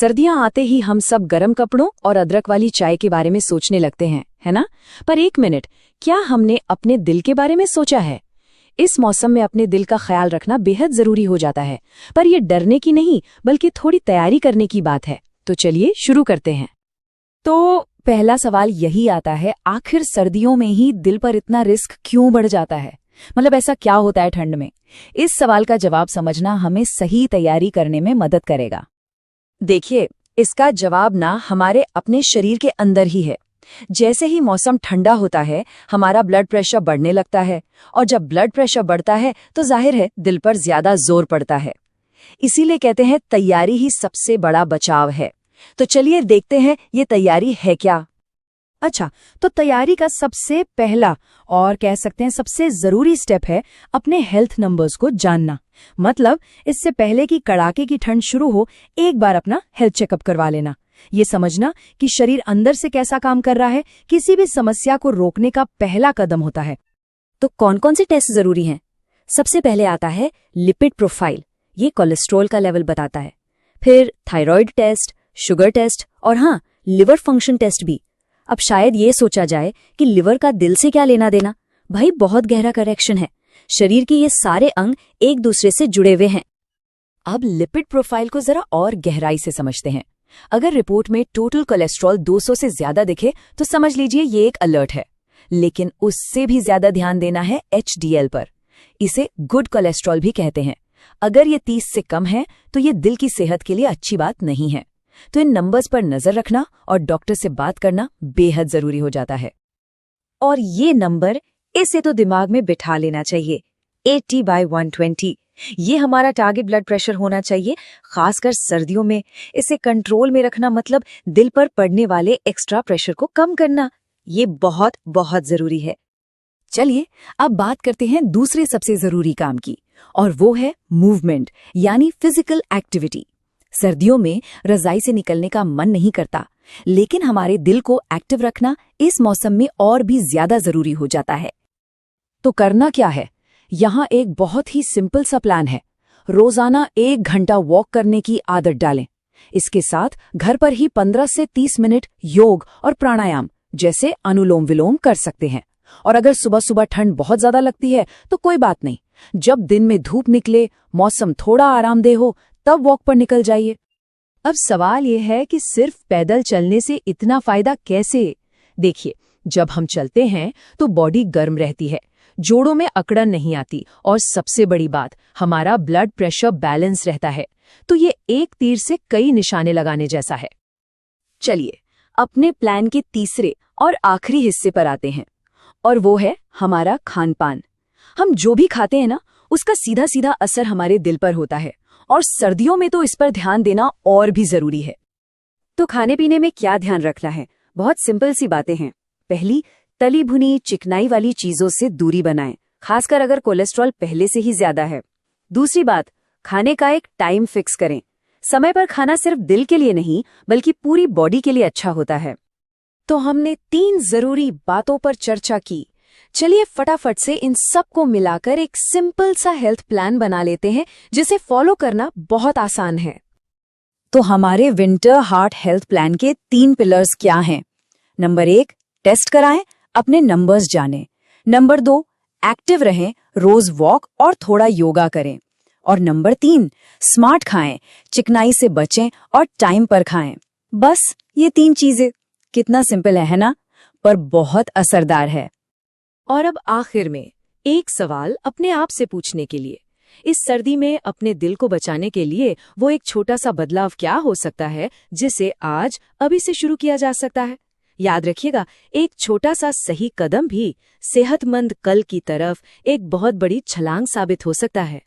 सर्दियां आते ही हम सब गर्म कपड़ों और अदरक वाली चाय के बारे में सोचने लगते हैं, है ना? पर एक मिनट, क्या हमने अपने दिल के बारे में सोचा है? इस मौसम में अपने दिल का ख्याल रखना बेहद जरूरी हो जाता है। पर यह डरने की नहीं, बल्कि थोड़ी तैयारी करने की बात है। तो चलिए शुरू करते हैं। तो पहला सवाल यही आता है, आखिर सर्दियों में ही दिल पर इतना रिस्क क्यों बढ़ जाता है? मतलब ऐसा क्या होता है ठंड में? इस सवाल का जवाब समझना हमें सही तैयारी करने में मदद करेगा। देखिए, इसका जवाब ना हमारे अपने शरीर के अंदर ही है। जैसे ही मौसम ठंडा होता है, हमारा ब्लड प्रेशर बढ़ने लगता है, और जब ब्लड प्रेशर बढ़ता है तो जाहिर है दिल पर ज्यादा जोर पड़ता है। इसीलिए कहते हैं तैयारी ही सबसे बड़ा बचाव है। तो चलिए देखते हैं ये तैयारी है क्या। अच्छा, तो तैयारी का सबसे पहला और कह सकते हैं सबसे जरूरी स्टेप है अपने हेल्थ नंबर्स को जानना। मतलब इससे पहले कि कड़ाके की ठंड शुरू हो, एक बार अपना हेल्थ चेकअप करवा लेना। ये समझना कि शरीर अंदर से कैसा काम कर रहा है, किसी भी समस्या को रोकने का पहला कदम होता है। तो कौन कौन से टेस्ट जरूरी हैं? सबसे पहले आता है लिपिड प्रोफाइल, ये कोलेस्ट्रॉल का लेवल बताता है। फिर थायराइड टेस्ट, शुगर टेस्ट और हाँ, लिवर फंक्शन टेस्ट भी। अब शायद ये सोचा जाए कि लिवर का दिल से क्या लेना देना। भाई बहुत गहरा करेक्शन है। शरीर के ये सारे अंग एक दूसरे से जुड़े हुए हैं। अब लिपिड प्रोफाइल को जरा और गहराई से समझते हैं। अगर रिपोर्ट में टोटल कोलेस्ट्रॉल 200 से ज्यादा दिखे तो समझ लीजिए ये एक अलर्ट है। लेकिन उससे भी ज्यादा ध्यान देना है HDL पर। इसे गुड कोलेस्ट्रॉल भी कहते हैं। अगर ये 30 से कम है तो ये दिल की सेहत के लिए अच्छी बात नहीं है। तो इन नंबर्स पर नजर रखना और डॉक्टर से बात करना बेहद जरूरी हो जाता है। और ये नंबर, इसे तो दिमाग में बिठा लेना चाहिए। 80/120 ये हमारा टारगेट ब्लड प्रेशर होना चाहिए। खासकर सर्दियों में इसे कंट्रोल में रखना मतलब दिल पर पड़ने वाले एक्स्ट्रा प्रेशर को कम करना। ये बहुत बहुत जरूरी है। चलिए अब बात करते हैं दूसरे सबसे जरूरी काम की, और वो है मूवमेंट यानी फिजिकल एक्टिविटी। सर्दियों में रजाई से निकलने का मन नहीं करता, लेकिन हमारे दिल को एक्टिव रखना इस मौसम में और भी ज्यादा जरूरी हो जाता है। तो करना क्या है? यहाँ एक बहुत ही सिंपल सा प्लान है। रोजाना 1 घंटा वॉक करने की आदत डालें। इसके साथ घर पर ही 15 से 30 मिनट योग और प्राणायाम जैसे अनुलोम विलोम कर सकते हैं। और अगर सुबह सुबह ठंड बहुत ज्यादा लगती है तो कोई बात नहीं, जब दिन में धूप निकले, मौसम थोड़ा आरामदेह हो, तब वॉक पर निकल जाइए। अब सवाल यह है कि सिर्फ पैदल चलने से इतना फायदा कैसे? देखिए, जब हम चलते हैं तो बॉडी गर्म रहती है, जोड़ों में अकड़न नहीं आती, और सबसे बड़ी बात, हमारा ब्लड प्रेशर बैलेंस रहता है। तो ये एक तीर से कई निशाने लगाने जैसा है। चलिए अपने प्लान के तीसरे और आखिरी हिस्से पर आते हैं, और वो है हमारा खान पान। हम जो भी खाते हैं ना, उसका सीधा सीधा असर हमारे दिल पर होता है, और सर्दियों में तो इस पर ध्यान देना और भी जरूरी है। तो खाने पीने में क्या ध्यान रखना है? बहुत सिंपल सी बातें हैं। पहली, तली भुनी चिकनाई वाली चीजों से दूरी बनाएं, खासकर अगर कोलेस्ट्रॉल पहले से ही ज्यादा है। दूसरी बात, खाने का एक टाइम फिक्स करें। समय पर खाना सिर्फ दिल के लिए नहीं, बल्कि पूरी बॉडी के लिए अच्छा होता है। तो हमने 3 जरूरी बातों पर चर्चा की। चलिए फटाफट से इन सब को मिलाकर एक सिंपल सा हेल्थ प्लान बना लेते हैं, जिसे फॉलो करना बहुत आसान है। तो हमारे विंटर हार्ट हेल्थ प्लान के 3 पिलर्स क्या हैं? नंबर 1, टेस्ट कराएं, अपने नंबर्स जानें। नंबर 2, एक्टिव रहें, रोज वॉक और थोड़ा योगा करें। और नंबर 3, स्मार्ट खाएं, चिकनाई से बचें और टाइम पर खाएं। बस ये 3 चीजें। कितना सिंपल है ना? पर बहुत असरदार है। और अब आखिर में एक सवाल अपने आप से पूछने के लिए, इस सर्दी में अपने दिल को बचाने के लिए वो एक छोटा सा बदलाव क्या हो सकता है जिसे आज अभी से शुरू किया जा सकता है? याद रखिएगा, एक छोटा सा सही कदम भी सेहतमंद कल की तरफ एक बहुत बड़ी छलांग साबित हो सकता है।